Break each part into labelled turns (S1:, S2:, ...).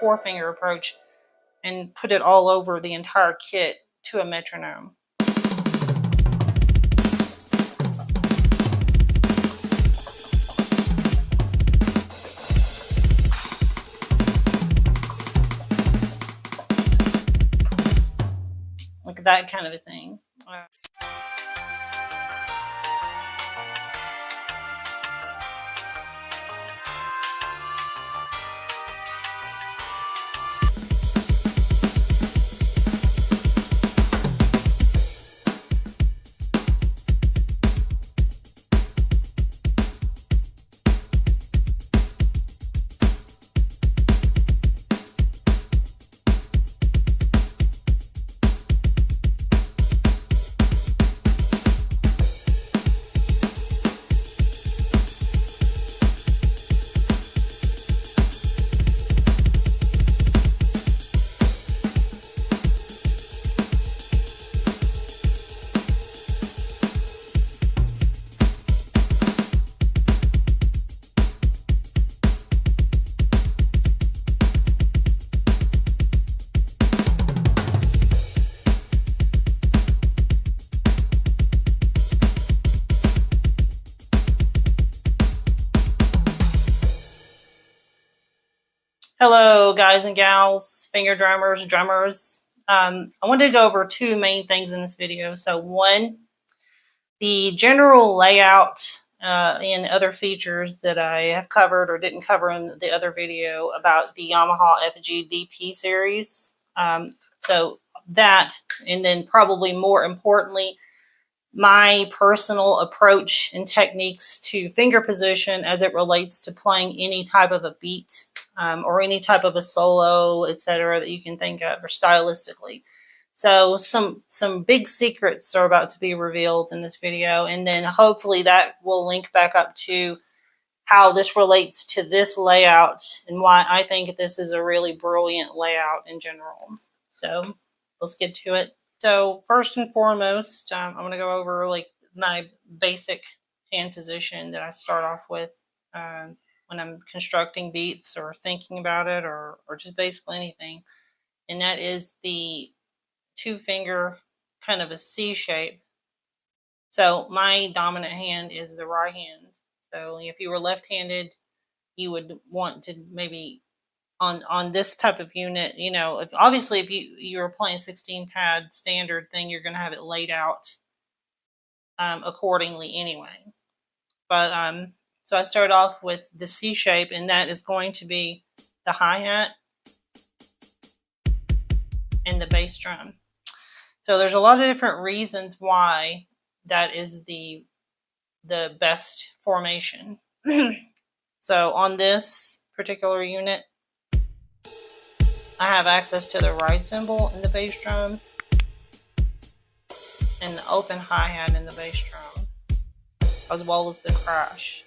S1: 4-finger approach and put it all over the entire kit to a metronome. Like that kind of a thing. Hello, guys and gals, finger drummers, drummers. I wanted to go over 2 main things in this video. So one, the general layout and other features that I have covered or didn't cover in the other video about the Yamaha FGDP series. So that, and then probably more importantly, my personal approach and techniques to finger position as it relates to playing any type of a beat or any type of a solo, etc., that you can think of, or stylistically. So some big secrets are about to be revealed in this video, and then hopefully that will link back up to how this relates to this layout and why I think this is a really brilliant layout in general. So let's get to it. So first and foremost, I'm going to go over like my basic hand position that I start off with when I'm constructing beats or thinking about it or just basically anything. And that is the 2-finger kind of a C shape. So my dominant hand is the right hand. So if you were left-handed, you would want to maybe on this type of unit, you know, obviously if you're playing 16-pad standard thing, you're going to have it laid out accordingly anyway. But so I start off with the C shape, and that is going to be the hi-hat and the bass drum. So there's a lot of different reasons why that is the best formation. So on this particular unit, I have access to the ride cymbal in the bass drum and the open hi-hat in the bass drum, as well as the crash.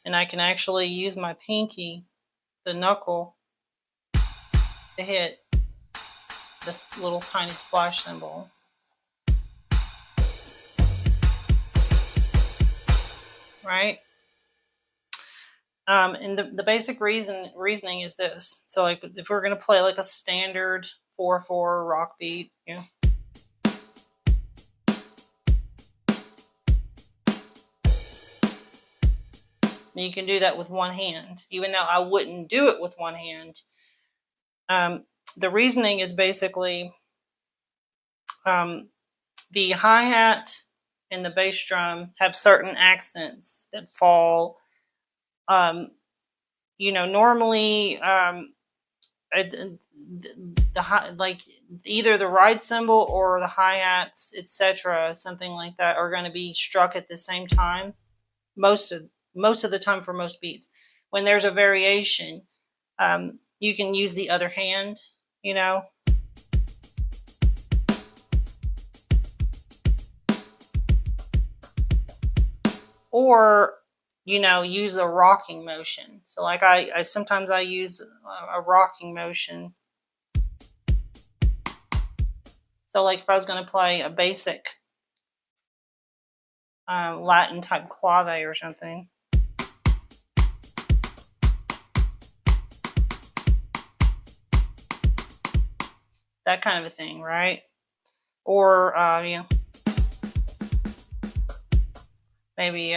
S1: And I can actually use my pinky, the knuckle, to hit this little tiny splash cymbal. Right? And the basic reasoning is this. So like if we're going to play like a standard 4/4 rock beat, you know, you can do that with one hand, even though I wouldn't do it with one hand. The reasoning is basically the hi-hat and the bass drum have certain accents that fall. You know, normally like either the ride cymbal or the hi-hats, etc., something like that, are going to be struck at the same time most of the time for most beats. When there's a variation, you can use the other hand, you know. Or, you know, use a rocking motion. So like I sometimes I use a rocking motion. So like if I was going to play a basic Latin type clave or something, that kind of a thing, right? Or you know, maybe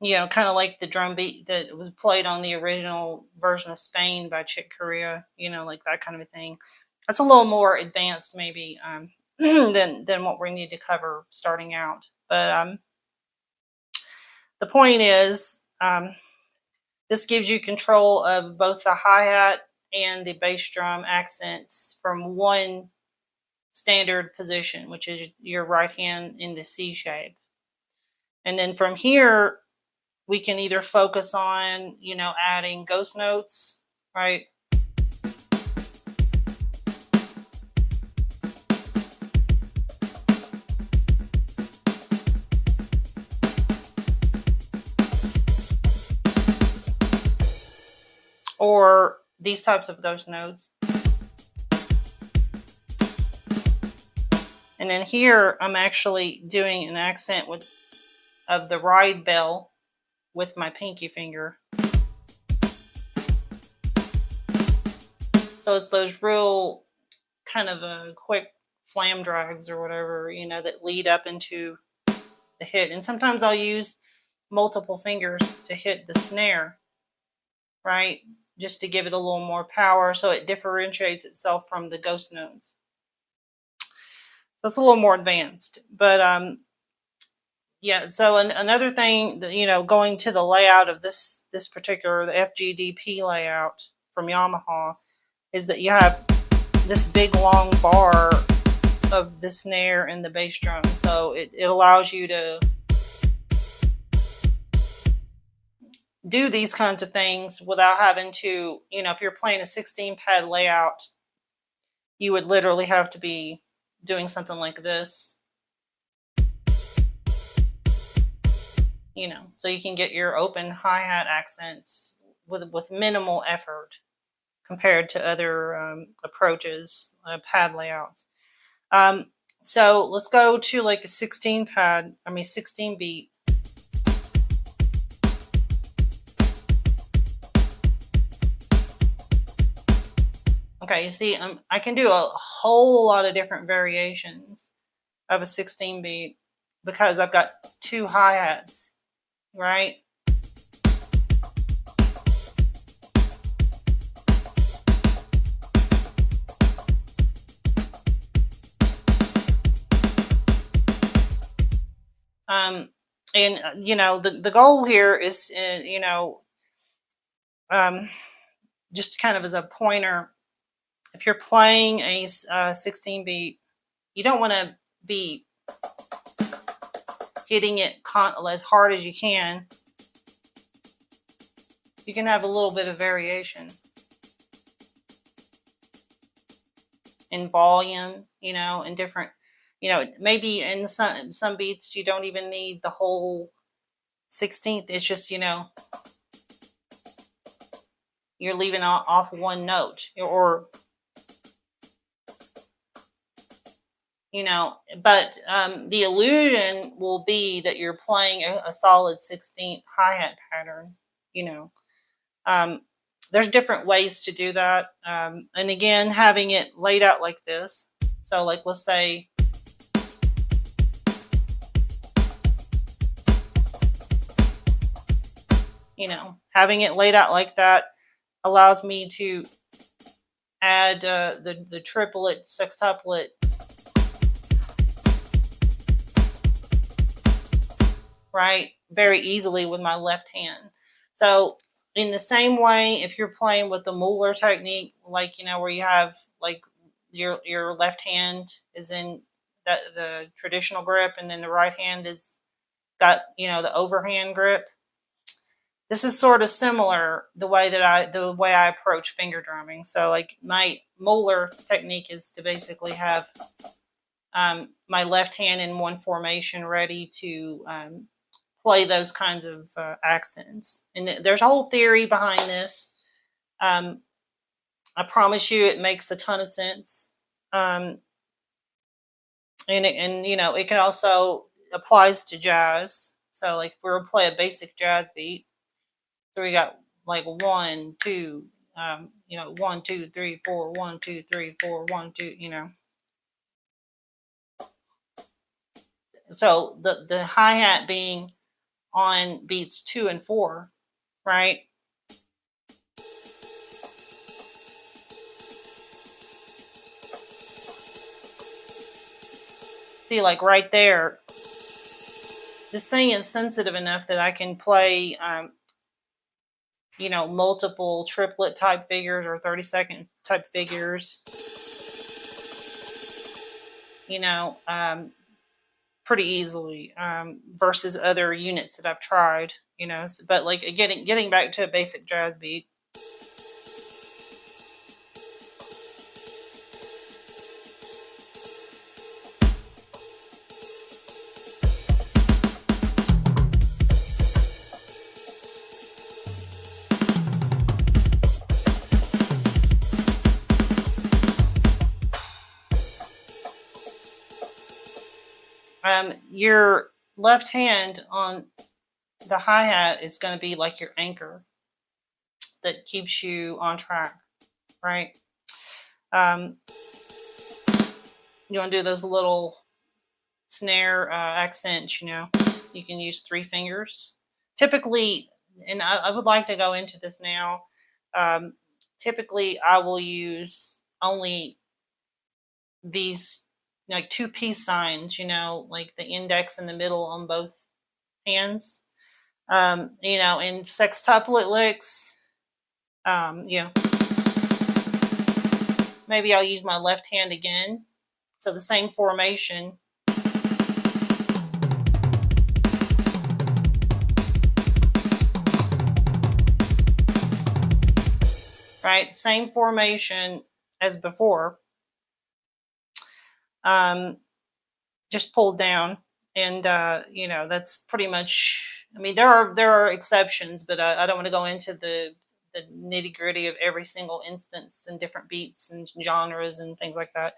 S1: you know, kind of like the drum beat that was played on the original version of Spain by Chick Corea, you know, like that kind of a thing. That's a little more advanced, maybe, than what we need to cover starting out. But the point is, this gives you control of both the hi-hat and the bass drum accents from one standard position, which is your right hand in the C shape. And then from here, we can either focus on, you know, adding ghost notes, right? Or these types of ghost notes. And then here, I'm actually doing an accent of the ride bell with my pinky finger. So it's those real kind of a quick flam drags or whatever, you know, that lead up into the hit. And sometimes I'll use multiple fingers to hit the snare, right? Just to give it a little more power so it differentiates itself from the ghost notes. So it's a little more advanced. But yeah, so another thing that, you know, going to the layout of this particular, the FGDP layout from Yamaha, is that you have this big long bar of the snare and the bass drum. So it allows you to do these kinds of things without having to, you know, if you're playing a 16 pad layout, you would literally have to be doing something like this, you know, so you can get your open hi-hat accents with minimal effort compared to other approaches, pad layouts. So let's go to like a 16 beat. Okay, you see, I can do a whole lot of different variations of a 16 beat because I've got two hi-hats, right? And you know, the goal here is, you know, just kind of as a pointer, if you're playing a 16 beat, you don't want to be hitting it as hard as you can. You can have a little bit of variation in volume, you know, in different, you know, maybe in some beats you don't even need the whole 16th. It's just, you know, you're leaving off one note, or you know, but the illusion will be that you're playing a solid 16th hi-hat pattern, you know. There's different ways to do that. And again, having it laid out like this. So like, let's say, you know, having it laid out like that allows me to add the triplet, sextuplet, right, very easily with my left hand. So in the same way, if you're playing with the Mueller technique, like, you know, where you have like your left hand is in the traditional grip, and then the right hand is got, you know, the overhand grip. This is sort of similar the way I approach finger drumming. So like my Mueller technique is to basically have my left hand in one formation ready to play those kinds of accents. And there's a whole theory behind this. I promise you it makes a ton of sense. And you know, it can also applies to jazz. So like if we were to play a basic jazz beat, so we got like 1, 2, 1, 2, 3, 4, 1, 2, 3, 4, 1, 2, So the hi-hat being on beats 2 and 4, right? See, like right there, this thing is sensitive enough that I can play, multiple triplet type figures or 30-second type figures, pretty easily, versus other units that I've tried, but like getting back to a basic jazz beat. Your left hand on the hi-hat is going to be like your anchor that keeps you on track, right? You want to do those little snare accents, you can use 3 fingers. Typically, and I would like to go into this now, typically I will use only these like 2 peace signs, like the index and the middle on both hands. In sextuplet licks, maybe I'll use my left hand again. So the same formation. Right, same formation as before. Just pulled down, and that's pretty much. I mean, there are exceptions, but I don't want to go into the nitty-gritty of every single instance and different beats and genres and things like that.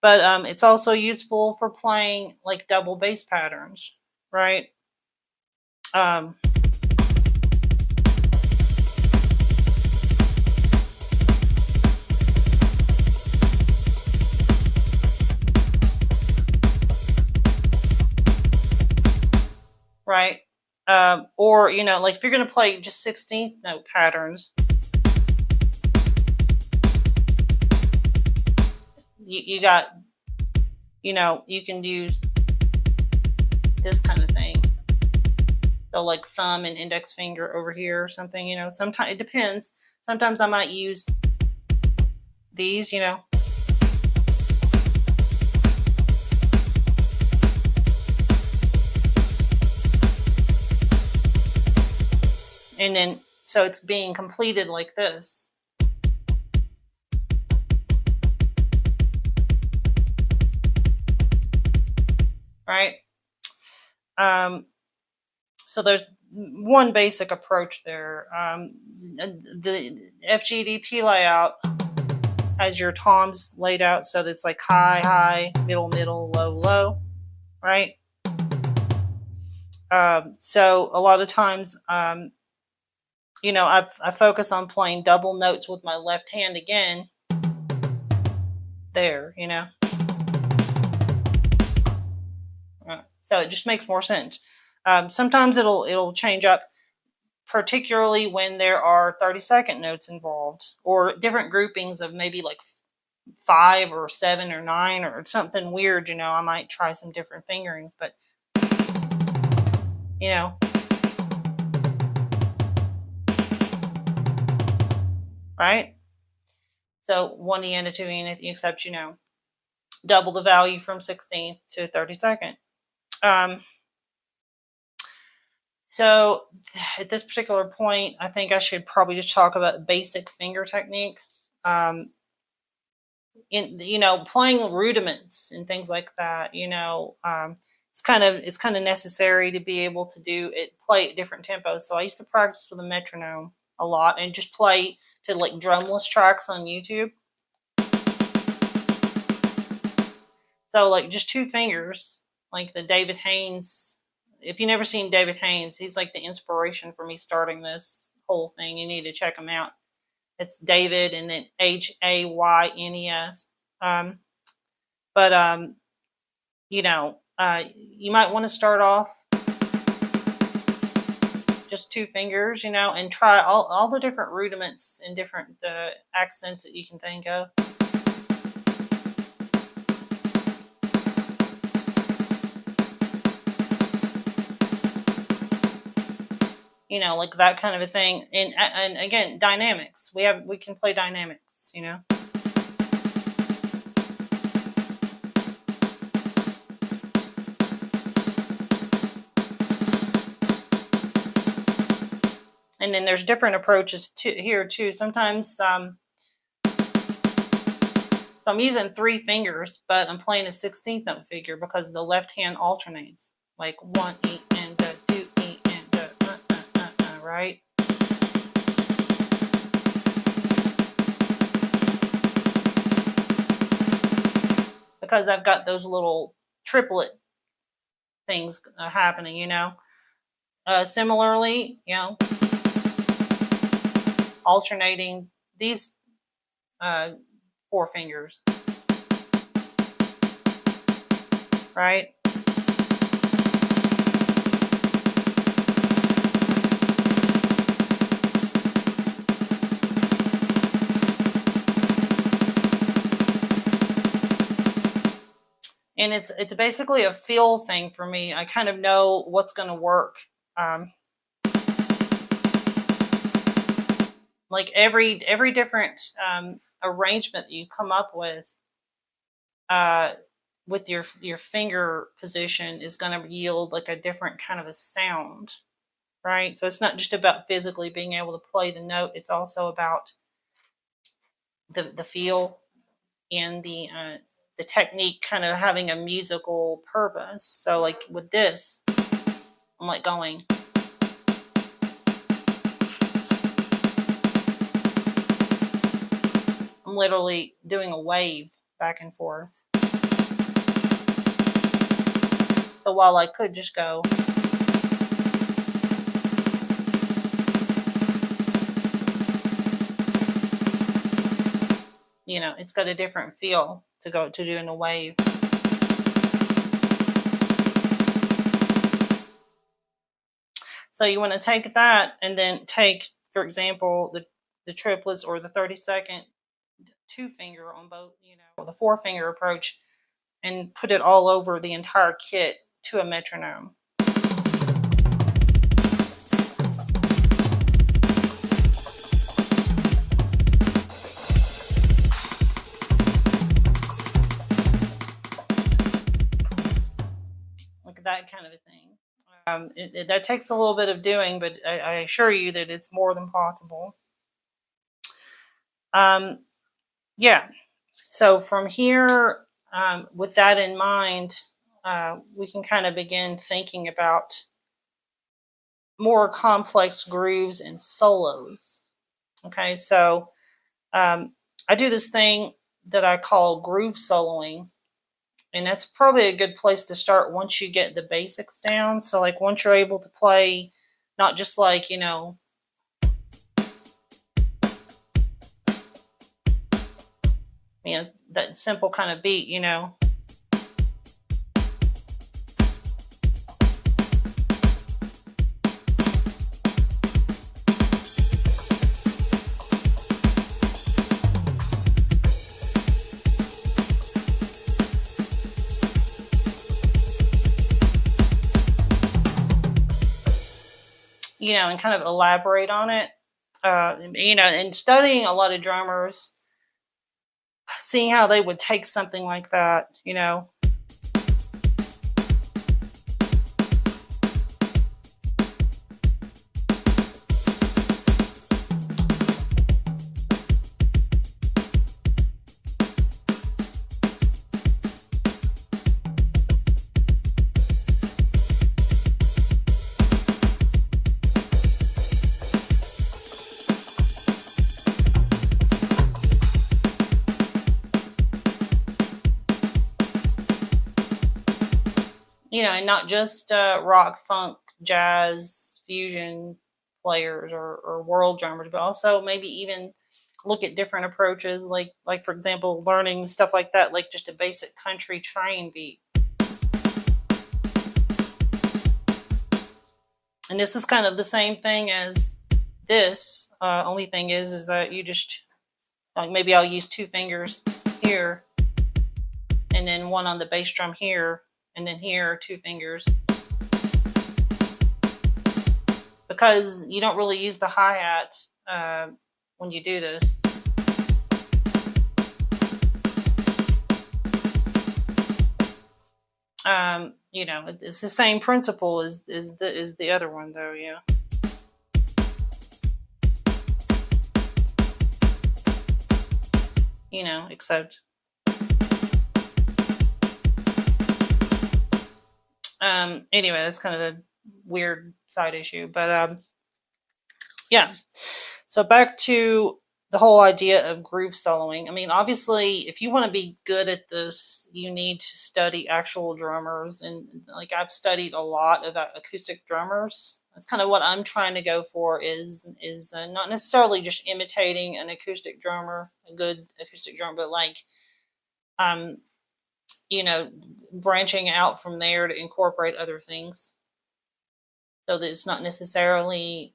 S1: But it's also useful for playing like double bass patterns, right? Right? Or, like if you're going to play just 16th note patterns, you got, you can use this kind of thing. So like thumb and index finger over here or something, sometimes it depends. Sometimes I might use these, and then so it's being completed like this. Right? So there's one basic approach there. The FGDP layout has your toms laid out so that it's like high, high, middle, middle, low, low, right? So a lot of times, I focus on playing double notes with my left hand again. There, So it just makes more sense. Sometimes it'll change up, particularly when there are 30-second notes involved, or different groupings of maybe like 5 or 7 or 9 or something weird. I might try some different fingerings, but right? So 1 EN to 2 EN, except double the value from 16th to 32nd. So at this particular point, I think I should probably just talk about basic finger technique. Playing rudiments and things like that. It's kind of necessary to be able to play at different tempos. So I used to practice with a metronome a lot and just play to like drumless tracks on YouTube. So like just 2 fingers, like the David Haynes if you've never seen David Haynes, he's like the inspiration for me starting this whole thing. You need to check him out. It's David and then Haynes. But you know, you might want to start off just 2 fingers, you know, and try all the different rudiments and different accents that you can think of. You know, like that kind of a thing. And again, dynamics. We can play dynamics, you know. And then there's different approaches here too. Sometimes so I'm using 3 fingers, but I'm playing a 16th note figure because the left hand alternates. Like 1 E and 2 E and right? Because I've got those little triplet things happening, you know. Similarly, you know, alternating these 4 fingers, right? And it's basically a feel thing for me. I kind of know what's going to work. Like every different arrangement that you come up with your finger position is going to yield like a different kind of a sound, right? So it's not just about physically being able to play the note. It's also about the feel and the technique kind of having a musical purpose. So like with this, I'm like going. I'm literally doing a wave back and forth. So while I could just go, you know, it's got a different feel to go to doing a wave. So you want to take that and then take, for example, the triplets or the 32nd 2 finger on both, you know, the 4 finger approach, and put it all over the entire kit to a metronome. Like that kind of a thing. That takes a little bit of doing, but I assure you that it's more than possible. Yeah, so from here, with that in mind, we can kind of begin thinking about more complex grooves and solos. Okay, so I do this thing that I call groove soloing, and that's probably a good place to start once you get the basics down. So like once you're able to play, not just like, you know, that simple kind of beat, you know. You know, and kind of elaborate on it. You know, and studying a lot of drummers, seeing how they would take something like that, you know. and not just rock, funk, jazz, fusion players or world drummers, but also maybe even look at different approaches, like for example, learning stuff like that, like just a basic country train beat. And this is kind of the same thing as this. Only thing is that you just like maybe I'll use 2 fingers here, and then one on the bass drum here, and then here 2 fingers, because you don't really use the hi-hat when you do this. It's the same principle as the other one, though. Yeah. Except anyway, that's kind of a weird side issue, but yeah. So back to the whole idea of groove soloing. I mean, obviously, if you want to be good at this, you need to study actual drummers. And like I've studied a lot of acoustic drummers. That's kind of what I'm trying to go for. Is not necessarily just imitating an acoustic drummer, a good acoustic drummer, but like um, branching out from there to incorporate other things, so that it's not necessarily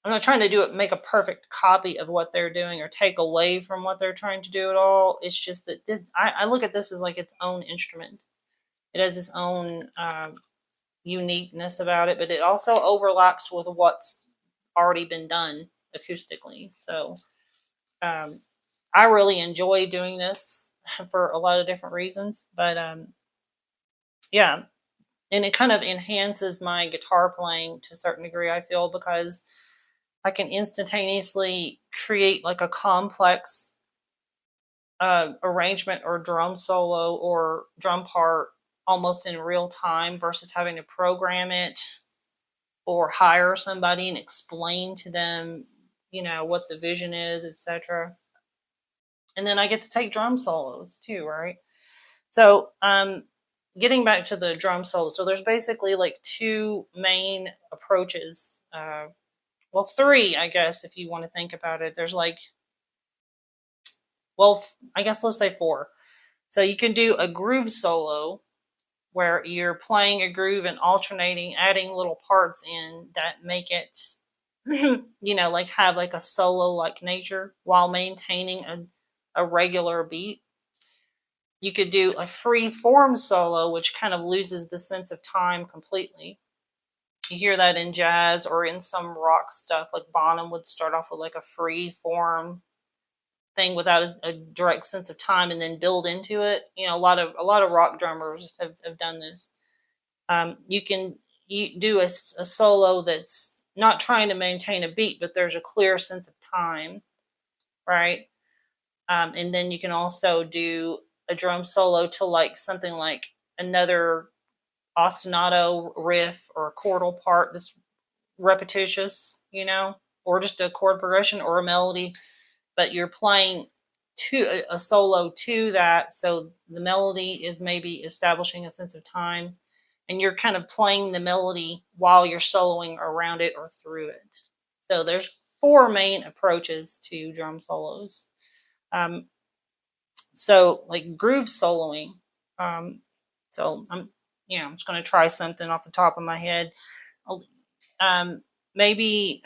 S1: I'm not trying to make a perfect copy of what they're doing or take away from what they're trying to do at all. It's just that I look at this as like its own instrument. It has its own uniqueness about it, but it also overlaps with what's already been done acoustically. So I really enjoy doing this for a lot of different reasons, but yeah, and it kind of enhances my guitar playing to a certain degree, I feel, because I can instantaneously create like a complex arrangement or drum solo or drum part almost in real time versus having to program it or hire somebody and explain to them, what the vision is, etc. And then I get to take drum solos too, right? So, getting back to the drum solo, so there's basically like 2 main approaches. Well, 3, I guess, if you want to think about it. There's like, well, I guess let's say 4. So you can do a groove solo where you're playing a groove and alternating, adding little parts in that make it, like have like a solo like nature while maintaining a regular beat. You could do a free form solo, which kind of loses the sense of time completely. You hear that in jazz or in some rock stuff, like Bonham would start off with like a free form thing without a direct sense of time and then build into it. A lot of rock drummers have done this. You do a solo that's not trying to maintain a beat, but there's a clear sense of time, right? And then you can also do a drum solo to like something like another ostinato riff or a chordal part that's repetitious, or just a chord progression or a melody, but you're playing to a solo to that, so the melody is maybe establishing a sense of time, and you're kind of playing the melody while you're soloing around it or through it. So there's 4 main approaches to drum solos. So like groove soloing. So I'm just going to try something off the top of my head. Maybe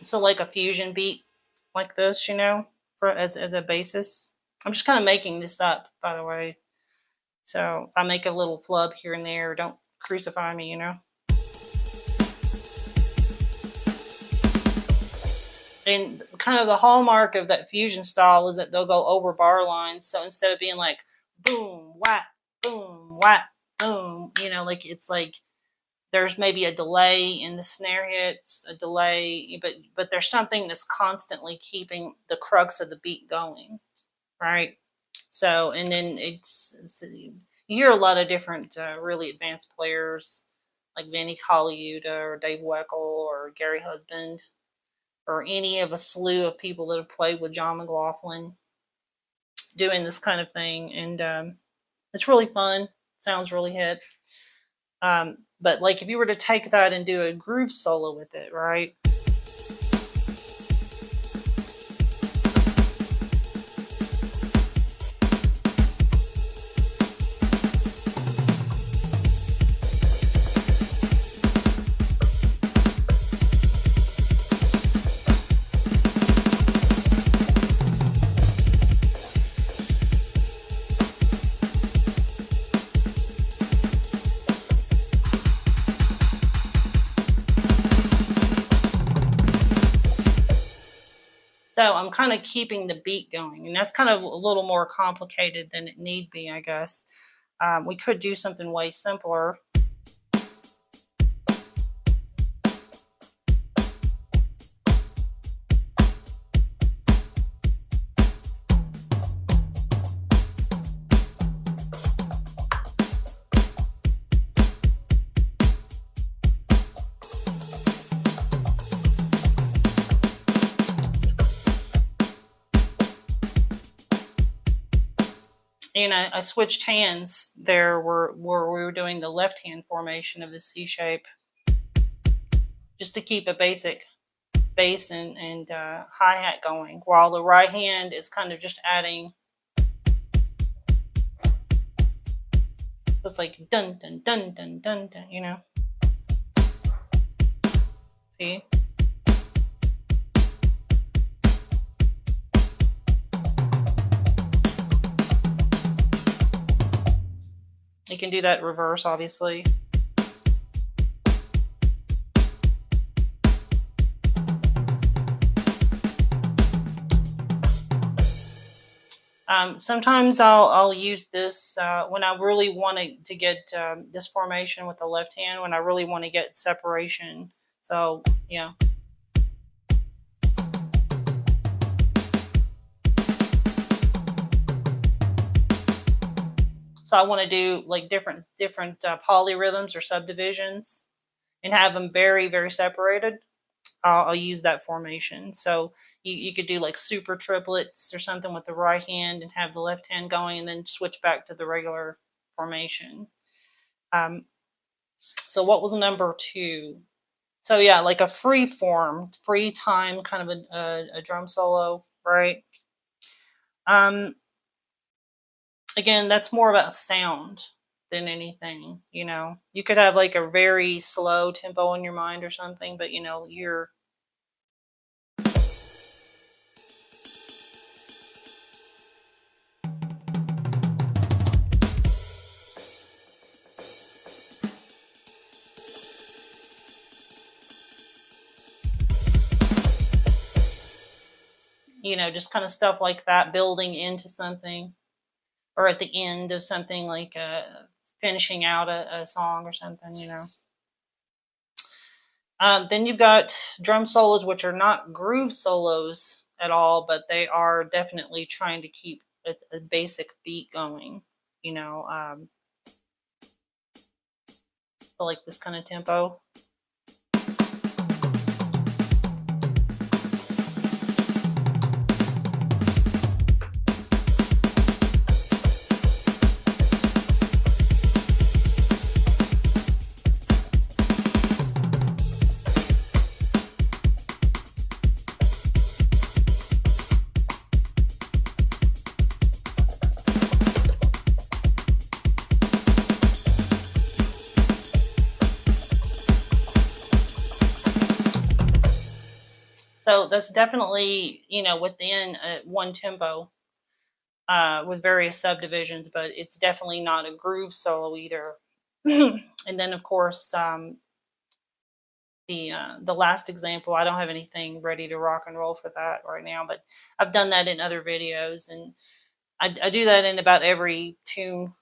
S1: so like a fusion beat like this, for as a basis. I'm just kind of making this up, by the way. So if I make a little flub here and there, don't crucify me, And kind of the hallmark of that fusion style is that they'll go over bar lines. So instead of being like boom, whap, boom, whap, boom, like it's like there's maybe a delay in the snare hits, a delay, but there's something that's constantly keeping the crux of the beat going, right? So, and then it's you hear a lot of different really advanced players like Vinnie Colaiuta or Dave Weckl or Gary Husband or any of a slew of people that have played with John McLaughlin doing this kind of thing. And it's really fun. Sounds really hit. But like if you were to take that and do a groove solo with it, right? So I'm kind of keeping the beat going, and that's kind of a little more complicated than it need be, I guess. We could do something way simpler. And I switched hands there where we were doing the left hand formation of the C shape, just to keep a basic bass and hi-hat going, while the right hand is kind of just adding. It's like dun dun dun dun dun dun, you know. See? You can do that reverse, obviously. Sometimes I'll use this when I really want to get this formation with the left hand, when I really want to get separation. So, yeah. So I want to do like different polyrhythms or subdivisions and have them very, very separated. I'll use that formation. So you could do like super triplets or something with the right hand and have the left hand going and then switch back to the regular formation. So what was number 2? So yeah, like a free form, free time kind of a drum solo, right? Again, that's more about sound than anything, you know. You could have like a very slow tempo in your mind or something, but you know, you're just kind of stuff like that, building into something, or at the end of something, like finishing out a song or something, you know. Then you've got drum solos, which are not groove solos at all, but they are definitely trying to keep a basic beat going, you know. So like this kind of tempo. So that's definitely, within one tempo with various subdivisions, but it's definitely not a groove solo either. And then, of course, the last example, I don't have anything ready to rock and roll for that right now, but I've done that in other videos, and I do that in about every tune.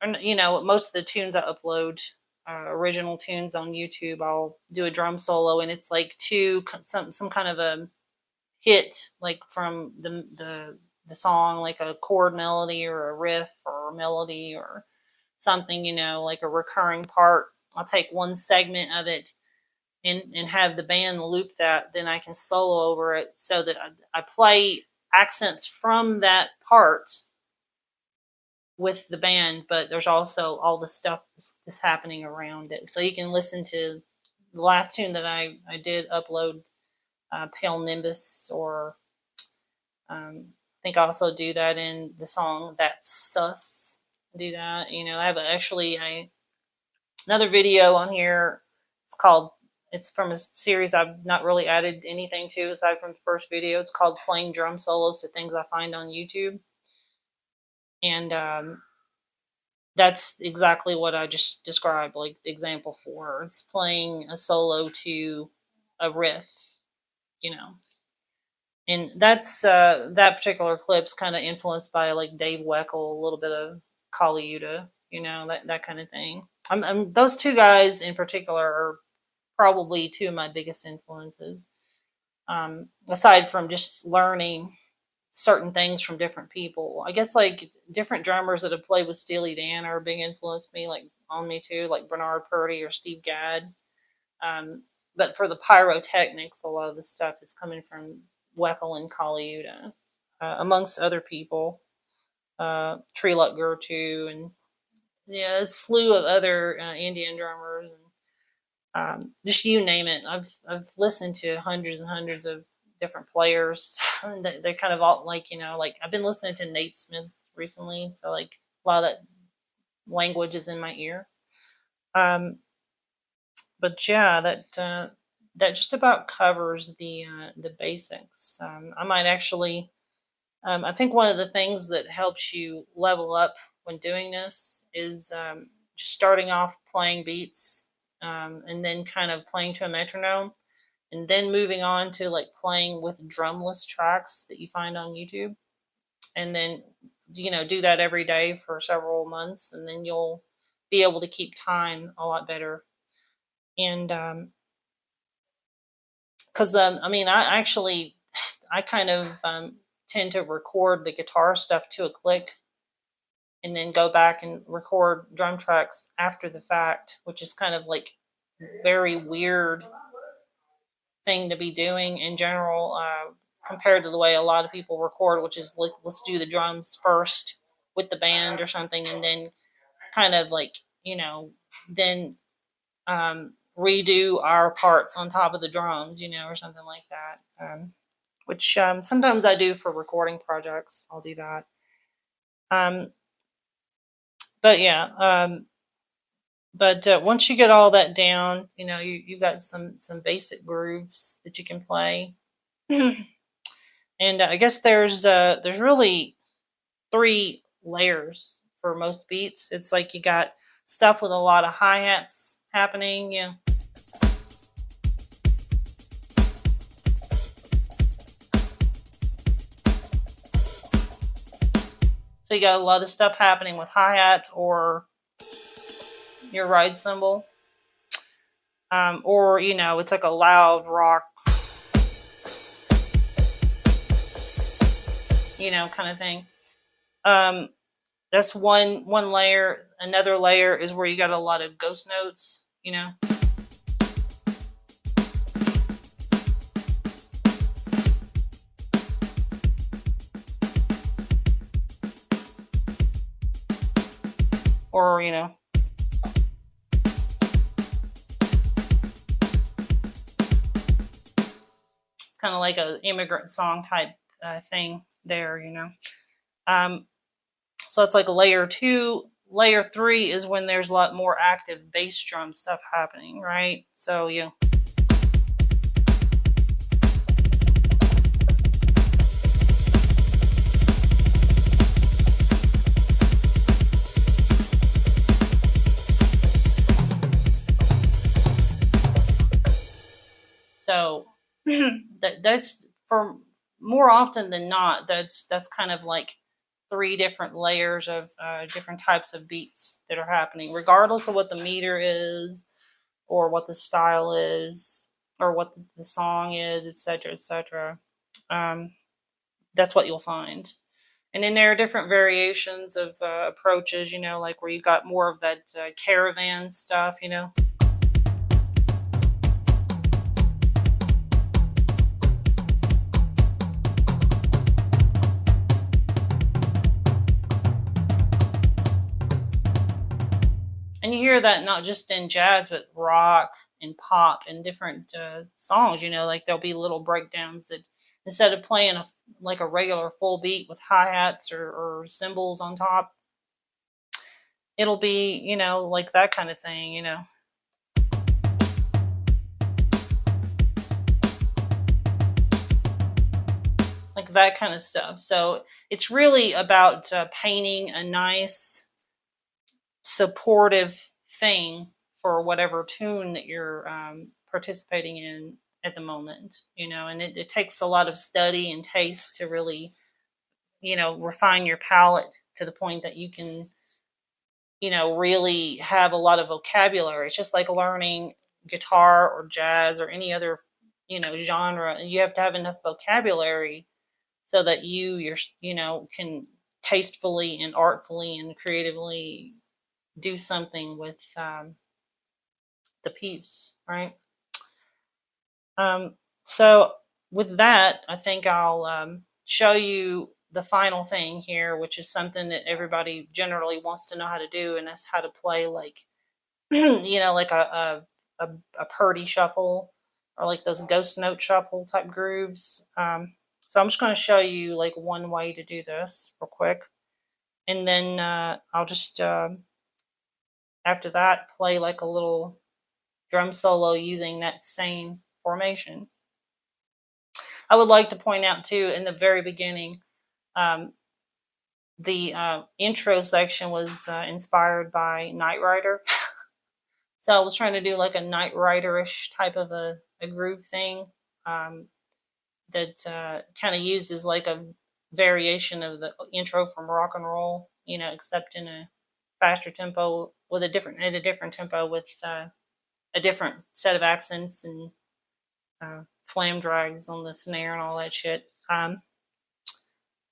S1: Or, most of the tunes I upload, original tunes on YouTube, I'll do a drum solo, and it's like some kind of a hit, like from the song, like a chord melody or a riff or a melody or something, like a recurring part I'll take one segment of it and have the band loop that, then I can solo over it so that I play accents from that part with the band, but there's also all the stuff that's happening around it. So you can listen to the last tune that I did upload, Pale Nimbus, or I think I also do that in the song That's Sus. Do that. I have another video on here. It's from a series I've not really added anything to aside from the first video. It's called Playing Drum Solos to Things I Find on YouTube. And that's exactly what I just described, like the example for. It's playing a solo to a riff, And that's that particular clip's kind of influenced by like Dave Weckl, a little bit of Kali Yuta, that kind of thing. Those two guys in particular are probably two of my biggest influences. Aside from just learning certain things from different people, I guess like different drummers that have played with Steely Dan are a big influence on me too, like Bernard Purdy or Steve Gadd. But for the pyrotechnics, a lot of the stuff is coming from Weckl and Kali Yuta, amongst other people. Tree Lutger too, and a slew of other Indian drummers, and just you name it. I've listened to hundreds and hundreds of different players. They're kind of all like I've been listening to Nate Smith recently, so like a lot of that language is in my ear. But yeah, that just about covers the basics. I might actually. I think one of the things that helps you level up when doing this is just starting off playing beats, and then kind of playing to a metronome, and then moving on to like playing with drumless tracks that you find on YouTube, and then do that every day for several months, and then you'll be able to keep time a lot better. And because I kind of tend to record the guitar stuff to a click and then go back and record drum tracks after the fact, which is kind of like very weird thing to be doing in general, compared to the way a lot of people record, which is like, let's do the drums first with the band or something, and then kind of like, then redo our parts on top of the drums, or something like that. Which sometimes I do for recording projects. I'll do that. But yeah, but once you get all that down, you've got some basic grooves that you can play. And I guess there's really 3 layers for most beats. It's like you got stuff with a lot of hi-hats happening, So you got a lot of stuff happening with hi-hats or your ride cymbal. Or, it's like a loud rock, kind of thing. That's one layer. Another layer is where you got a lot of ghost notes, Or, it's kind of like an immigrant song type thing there, So it's like a layer 2. Layer 3 is when there's a lot more active bass drum stuff happening, right? So, So that's for more often than not. That's kind of like 3 different layers of different types of beats that are happening, regardless of what the meter is, or what the style is, or what the song is, etc., etc. That's what you'll find. And then there are different variations of approaches, like where you got more of that caravan stuff, hear that not just in jazz, but rock and pop and different songs. You know, like there'll be little breakdowns that instead of playing like a regular full beat with hi-hats or cymbals on top, it'll be, you know, like that kind of thing, you know. Like that kind of stuff. So it's really about painting a nice, supportive thing for whatever tune that you're participating in at the moment, you know, and it takes a lot of study and taste to really, you know, refine your palette to the point that you can, you know, really have a lot of vocabulary. It's just like learning guitar or jazz or any other, you know, genre. You have to have enough vocabulary so that you're, you know, can tastefully and artfully and creatively do something with the piece, right? So with that, I think I'll show you the final thing here, which is something that everybody generally wants to know how to do, and that's how to play like, you know, like a purdy shuffle or like those ghost note shuffle type grooves. So I'm just going to show you like one way to do this real quick, and then I'll just after that play like a little drum solo using that same formation. I would like to point out too, in the very beginning, the intro section was inspired by Knight Rider. So I was trying to do like a Knight Rider-ish type of a groove thing that kind of uses like a variation of the intro from rock and roll, you know, except in a faster tempo with a different tempo with a different set of accents and flam drags on the snare and all that shit.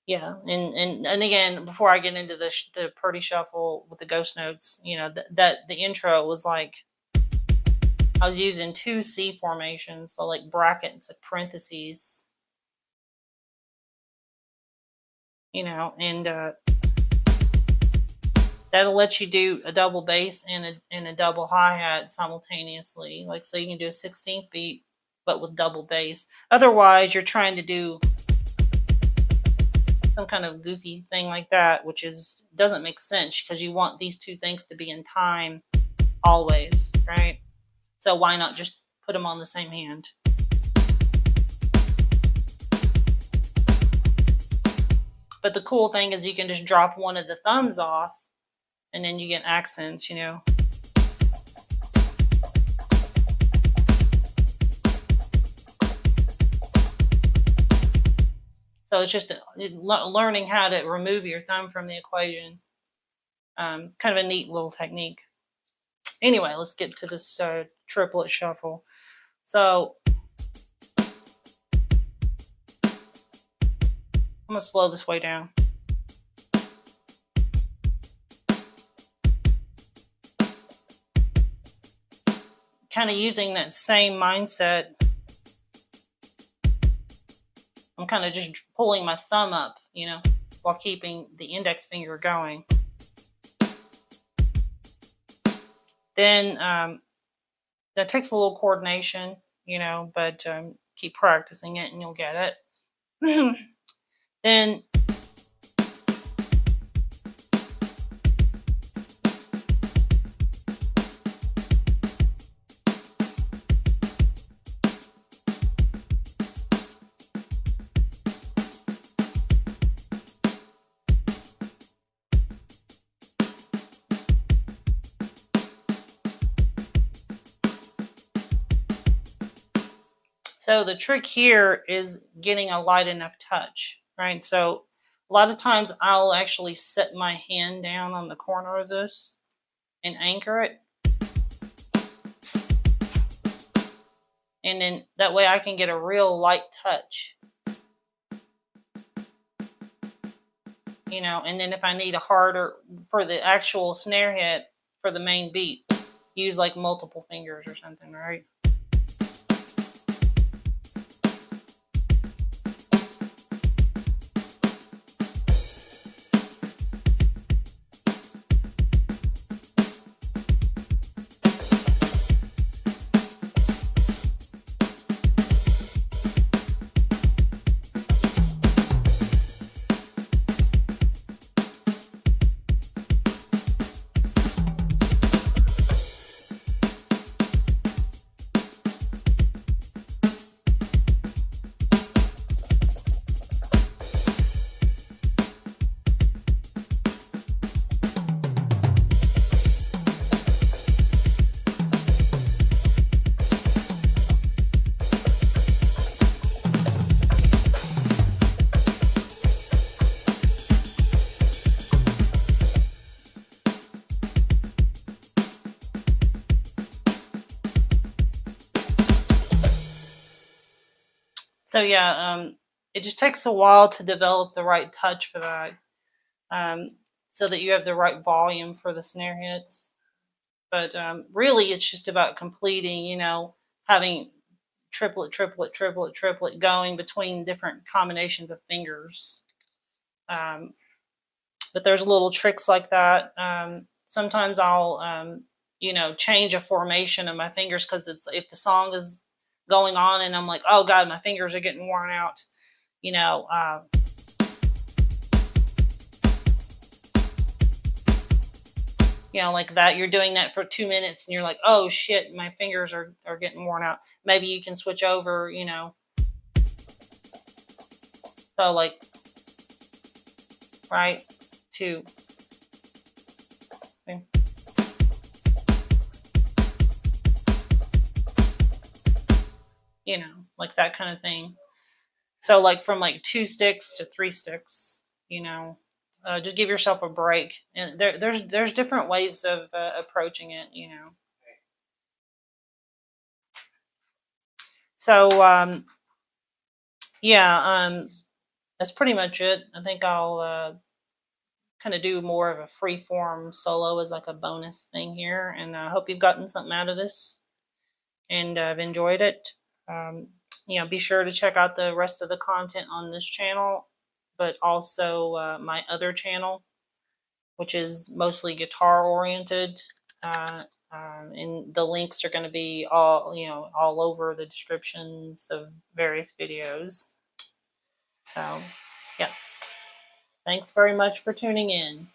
S1: Yeah, and again, before I get into the purdy shuffle with the ghost notes, you know, that the intro was like I was using 2 C formations, so like brackets, like parentheses, you know, and that'll let you do a double bass and a double hi-hat simultaneously. Like, so you can do a 16th beat, but with double bass. Otherwise, you're trying to do some kind of goofy thing like that, which doesn't make sense because you want these 2 things to be in time always, right? So why not just put them on the same hand? But the cool thing is you can just drop one of the thumbs off and then you get accents, you know. So it's just learning how to remove your thumb from the equation. Kind of a neat little technique. Anyway, let's get to this triplet shuffle. So I'm going to slow this way down. Kind of using that same mindset. I'm kind of just pulling my thumb up, you know, while keeping the index finger going. Then that takes a little coordination, you know, but keep practicing it and you'll get it. Then so the trick here is getting a light enough touch, right? So a lot of times I'll actually set my hand down on the corner of this and anchor it. And then that way I can get a real light touch. You know, and then if I need a harder, for the actual snare hit, for the main beat, use like multiple fingers or something, right? So yeah, it just takes a while to develop the right touch for that, so that you have the right volume for the snare hits. But really, it's just about completing, having triplet, triplet, triplet, triplet going between different combinations of fingers. But there's little tricks like that. Sometimes I'll, change a formation of my fingers because it's if the song is going on and I'm like, oh God, my fingers are getting worn out, you know. Like that, you're doing that for 2 minutes and you're like, oh shit, my fingers are getting worn out. Maybe you can switch over, so like, right, to, like that kind of thing. So like from like 2 sticks to 3 sticks, just give yourself a break. And there's different ways of approaching it, So yeah, that's pretty much it. I think I'll kind of do more of a free form solo as like a bonus thing here, and I hope you've gotten something out of this and I've enjoyed it. Be sure to check out the rest of the content on this channel, but also my other channel, which is mostly guitar oriented. And the links are going to be all over the descriptions of various videos. So, yeah. Thanks very much for tuning in.